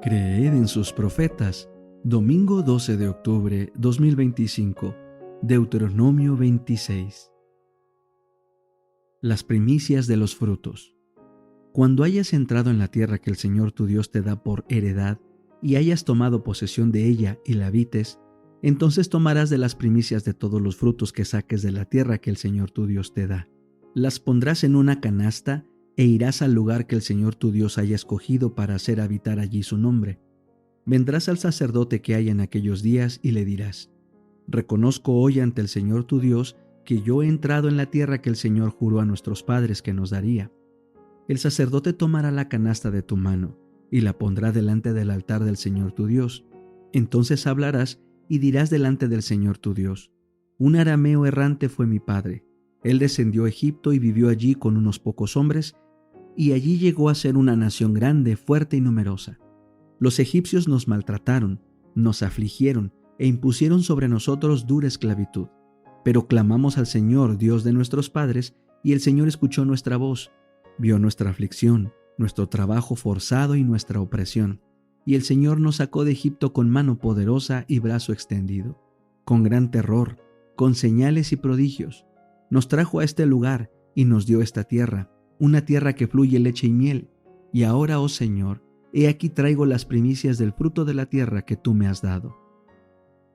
Creed en sus profetas. Domingo 12 de octubre 2025. Deuteronomio 26. Las primicias de los frutos. Cuando hayas entrado en la tierra que el Señor tu Dios te da por heredad, y hayas tomado posesión de ella y la habites, entonces tomarás de las primicias de todos los frutos que saques de la tierra que el Señor tu Dios te da. Las pondrás en una canasta e irás al lugar que el Señor tu Dios haya escogido para hacer habitar allí su nombre. Vendrás al sacerdote que haya en aquellos días y le dirás: reconozco hoy ante el Señor tu Dios que yo he entrado en la tierra que el Señor juró a nuestros padres que nos daría. El sacerdote tomará la canasta de tu mano y la pondrá delante del altar del Señor tu Dios. Entonces hablarás y dirás delante del Señor tu Dios: un arameo errante fue mi padre. Él descendió a Egipto y vivió allí con unos pocos hombres, y allí llegó a ser una nación grande, fuerte y numerosa. Los egipcios nos maltrataron, nos afligieron e impusieron sobre nosotros dura esclavitud. Pero clamamos al Señor, Dios de nuestros padres, y el Señor escuchó nuestra voz, vio nuestra aflicción, nuestro trabajo forzado y nuestra opresión. Y el Señor nos sacó de Egipto con mano poderosa y brazo extendido, con gran terror, con señales y prodigios. Nos trajo a este lugar y nos dio esta tierra, una tierra que fluye leche y miel. Y ahora, oh Señor, he aquí traigo las primicias del fruto de la tierra que tú me has dado.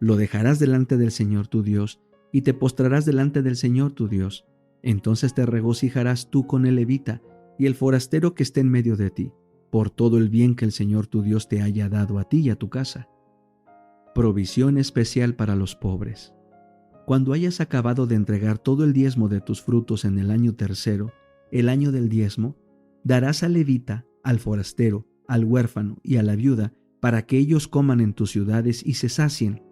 Lo dejarás delante del Señor tu Dios, y te postrarás delante del Señor tu Dios. Entonces te regocijarás tú con el levita y el forastero que esté en medio de ti, por todo el bien que el Señor tu Dios te haya dado a ti y a tu casa. Provisión especial para los pobres. Cuando hayas acabado de entregar todo el diezmo de tus frutos en el año tercero, el año del diezmo, darás al levita, al forastero, al huérfano y a la viuda, para que ellos coman en tus ciudades y se sacien.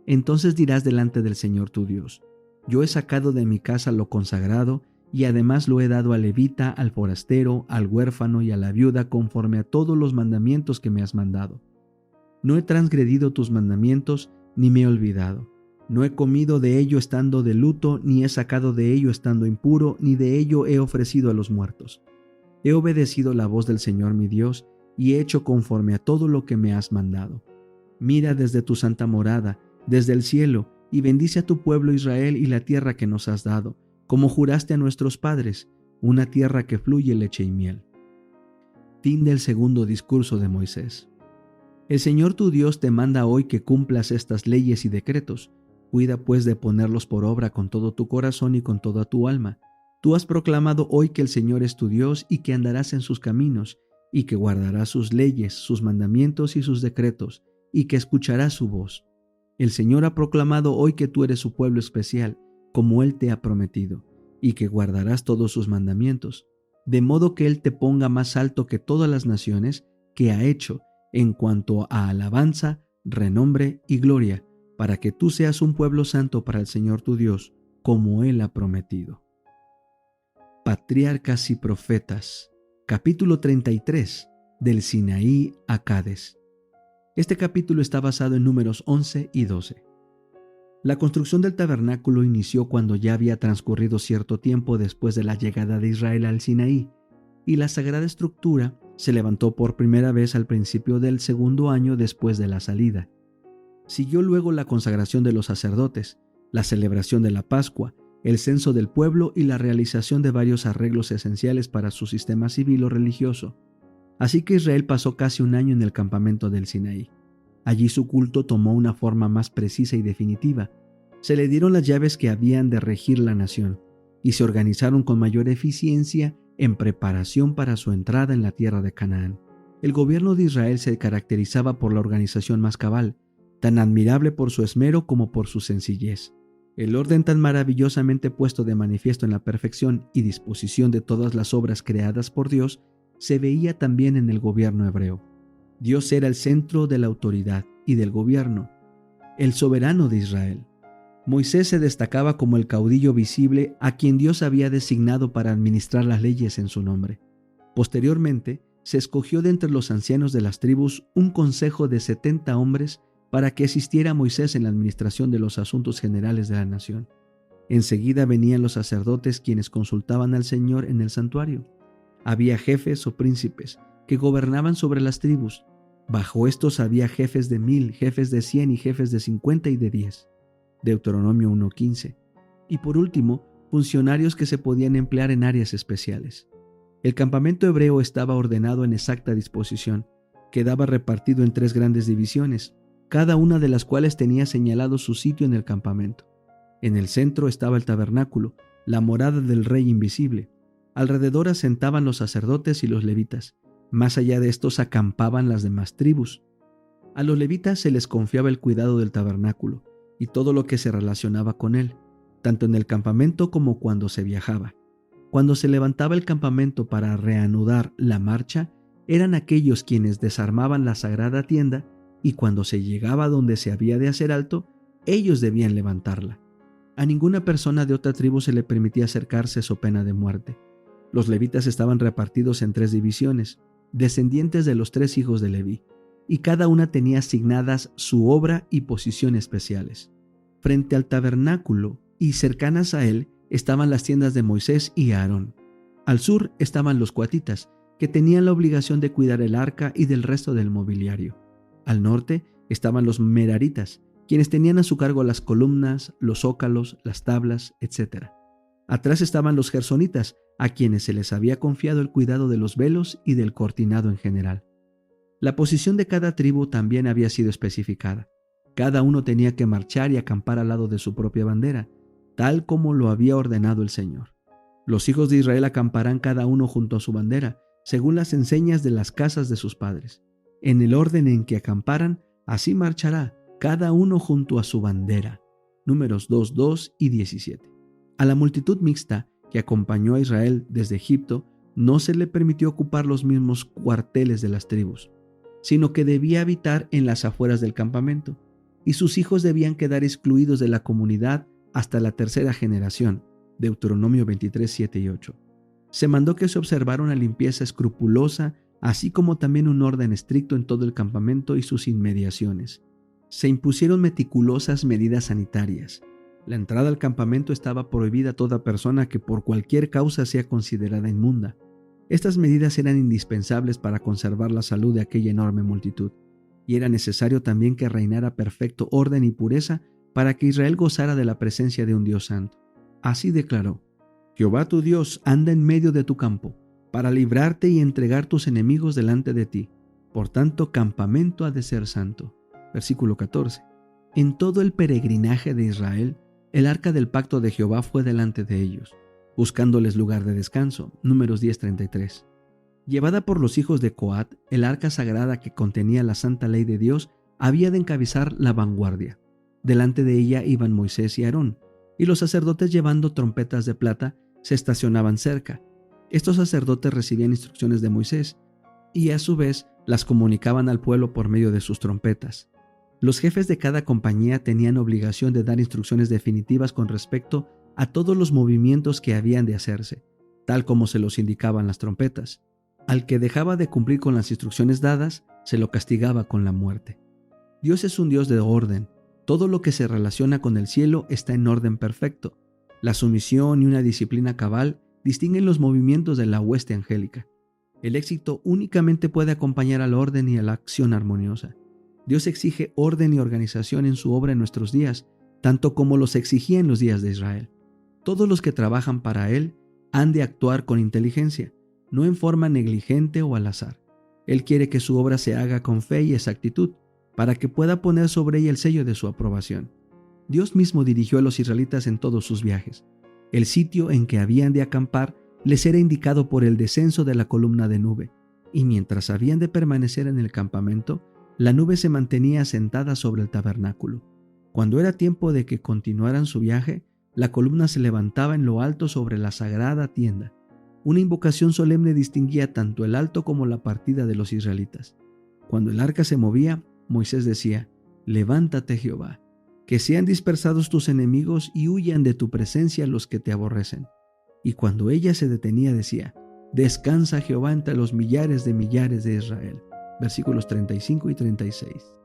Entonces dirás delante del Señor tu Dios: yo he sacado de mi casa lo consagrado, y además lo he dado al levita, al forastero, al huérfano y a la viuda conforme a todos los mandamientos que me has mandado. No he transgredido tus mandamientos, ni me he olvidado. No he comido de ello estando de luto, ni he sacado de ello estando impuro, ni de ello he ofrecido a los muertos. He obedecido la voz del Señor mi Dios, y he hecho conforme a todo lo que me has mandado. Mira desde tu santa morada, desde el cielo, y bendice a tu pueblo Israel y la tierra que nos has dado, como juraste a nuestros padres, una tierra que fluye leche y miel. Fin del segundo discurso de Moisés. El Señor tu Dios te manda hoy que cumplas estas leyes y decretos. Cuida pues de ponerlos por obra con todo tu corazón y con toda tu alma. Tú has proclamado hoy que el Señor es tu Dios y que andarás en sus caminos, y que guardarás sus leyes, sus mandamientos y sus decretos, y que escucharás su voz. El Señor ha proclamado hoy que tú eres su pueblo especial, como Él te ha prometido, y que guardarás todos sus mandamientos, de modo que Él te ponga más alto que todas las naciones que ha hecho en cuanto a alabanza, renombre y gloria, para que tú seas un pueblo santo para el Señor tu Dios, como Él ha prometido. Patriarcas y Profetas, capítulo 33, del Sinaí a Cades. Este capítulo está basado en Números 11 y 12. La construcción del tabernáculo inició cuando ya había transcurrido cierto tiempo después de la llegada de Israel al Sinaí, y la sagrada estructura se levantó por primera vez al principio del segundo año después de la salida. Siguió luego la consagración de los sacerdotes, la celebración de la Pascua, el censo del pueblo y la realización de varios arreglos esenciales para su sistema civil o religioso. Así que Israel pasó casi un año en el campamento del Sinaí. Allí su culto tomó una forma más precisa y definitiva. Se le dieron las llaves que habían de regir la nación, y se organizaron con mayor eficiencia en preparación para su entrada en la tierra de Canaán. El gobierno de Israel se caracterizaba por la organización más cabal, tan admirable por su esmero como por su sencillez. El orden tan maravillosamente puesto de manifiesto en la perfección y disposición de todas las obras creadas por Dios se veía también en el gobierno hebreo. Dios era el centro de la autoridad y del gobierno, el soberano de Israel. Moisés se destacaba como el caudillo visible a quien Dios había designado para administrar las leyes en su nombre. Posteriormente, se escogió de entre los ancianos de las tribus un consejo de 70 hombres para que asistiera a Moisés en la administración de los asuntos generales de la nación. Enseguida venían los sacerdotes quienes consultaban al Señor en el santuario. Había jefes o príncipes que gobernaban sobre las tribus. Bajo estos había jefes de 1000, jefes de 100 y jefes de 50 y de 10. Deuteronomio 1:15. Y por último, funcionarios que se podían emplear en áreas especiales. El campamento hebreo estaba ordenado en exacta disposición. Quedaba repartido en 3 grandes divisiones, cada una de las cuales tenía señalado su sitio en el campamento. En el centro estaba el tabernáculo, la morada del Rey invisible. Alrededor asentaban los sacerdotes y los levitas. Más allá de estos acampaban las demás tribus. A los levitas se les confiaba el cuidado del tabernáculo y todo lo que se relacionaba con él, tanto en el campamento como cuando se viajaba. Cuando se levantaba el campamento para reanudar la marcha, eran aquellos quienes desarmaban la sagrada tienda, y cuando se llegaba donde se había de hacer alto, ellos debían levantarla. A ninguna persona de otra tribu se le permitía acercarse so pena de muerte. Los levitas estaban repartidos en 3 divisiones, descendientes de los 3 hijos de Leví, y cada una tenía asignadas su obra y posición especiales. Frente al tabernáculo y cercanas a él estaban las tiendas de Moisés y Aarón. Al sur estaban los coatitas, que tenían la obligación de cuidar el arca y del resto del mobiliario. Al norte estaban los meraritas, quienes tenían a su cargo las columnas, los zócalos, las tablas, etc. Atrás estaban los gersonitas, a quienes se les había confiado el cuidado de los velos y del cortinado en general. La posición de cada tribu también había sido especificada. Cada uno tenía que marchar y acampar al lado de su propia bandera, tal como lo había ordenado el Señor. Los hijos de Israel acamparán cada uno junto a su bandera, según las enseñas de las casas de sus padres. En el orden en que acamparan, así marchará cada uno junto a su bandera. Números 2:2 y 17. A la multitud mixta que acompañó a Israel desde Egipto, no se le permitió ocupar los mismos cuarteles de las tribus, sino que debía habitar en las afueras del campamento, y sus hijos debían quedar excluidos de la comunidad hasta la 3ª generación. Deuteronomio 23:7 y 8. Se mandó que se observara una limpieza escrupulosa, así como también un orden estricto en todo el campamento y sus inmediaciones. Se impusieron meticulosas medidas sanitarias. La entrada al campamento estaba prohibida a toda persona que por cualquier causa sea considerada inmunda. Estas medidas eran indispensables para conservar la salud de aquella enorme multitud, y era necesario también que reinara perfecto orden y pureza para que Israel gozara de la presencia de un Dios santo. Así declaró: Jehová tu Dios anda en medio de tu campo, para librarte y entregar tus enemigos delante de ti. Por tanto, campamento ha de ser santo. Versículo 14. En todo el peregrinaje de Israel, el arca del pacto de Jehová fue delante de ellos, buscándoles lugar de descanso. Números 10:33. Llevada por los hijos de Coat, el arca sagrada que contenía la santa ley de Dios había de encabezar la vanguardia. Delante de ella iban Moisés y Aarón, y los sacerdotes llevando trompetas de plata se estacionaban cerca. Estos sacerdotes recibían instrucciones de Moisés y a su vez las comunicaban al pueblo por medio de sus trompetas. Los jefes de cada compañía tenían obligación de dar instrucciones definitivas con respecto a todos los movimientos que habían de hacerse, tal como se los indicaban las trompetas. Al que dejaba de cumplir con las instrucciones dadas, se lo castigaba con la muerte. Dios es un Dios de orden. Todo lo que se relaciona con el cielo está en orden perfecto. La sumisión y una disciplina cabal distinguen los movimientos de la hueste angélica. El éxito únicamente puede acompañar al orden y a la acción armoniosa. Dios exige orden y organización en su obra en nuestros días, tanto como los exigía en los días de Israel. Todos los que trabajan para Él han de actuar con inteligencia, no en forma negligente o al azar. Él quiere que su obra se haga con fe y exactitud, para que pueda poner sobre ella el sello de su aprobación. Dios mismo dirigió a los israelitas en todos sus viajes. El sitio en que habían de acampar les era indicado por el descenso de la columna de nube, y mientras habían de permanecer en el campamento, la nube se mantenía sentada sobre el tabernáculo. Cuando era tiempo de que continuaran su viaje, la columna se levantaba en lo alto sobre la sagrada tienda. Una invocación solemne distinguía tanto el alto como la partida de los israelitas. Cuando el arca se movía, Moisés decía: «Levántate, Jehová, que sean dispersados tus enemigos y huyan de tu presencia los que te aborrecen». Y cuando ella se detenía, decía: «Descansa, Jehová, entre los millares de Israel». Versículos 35 y 36.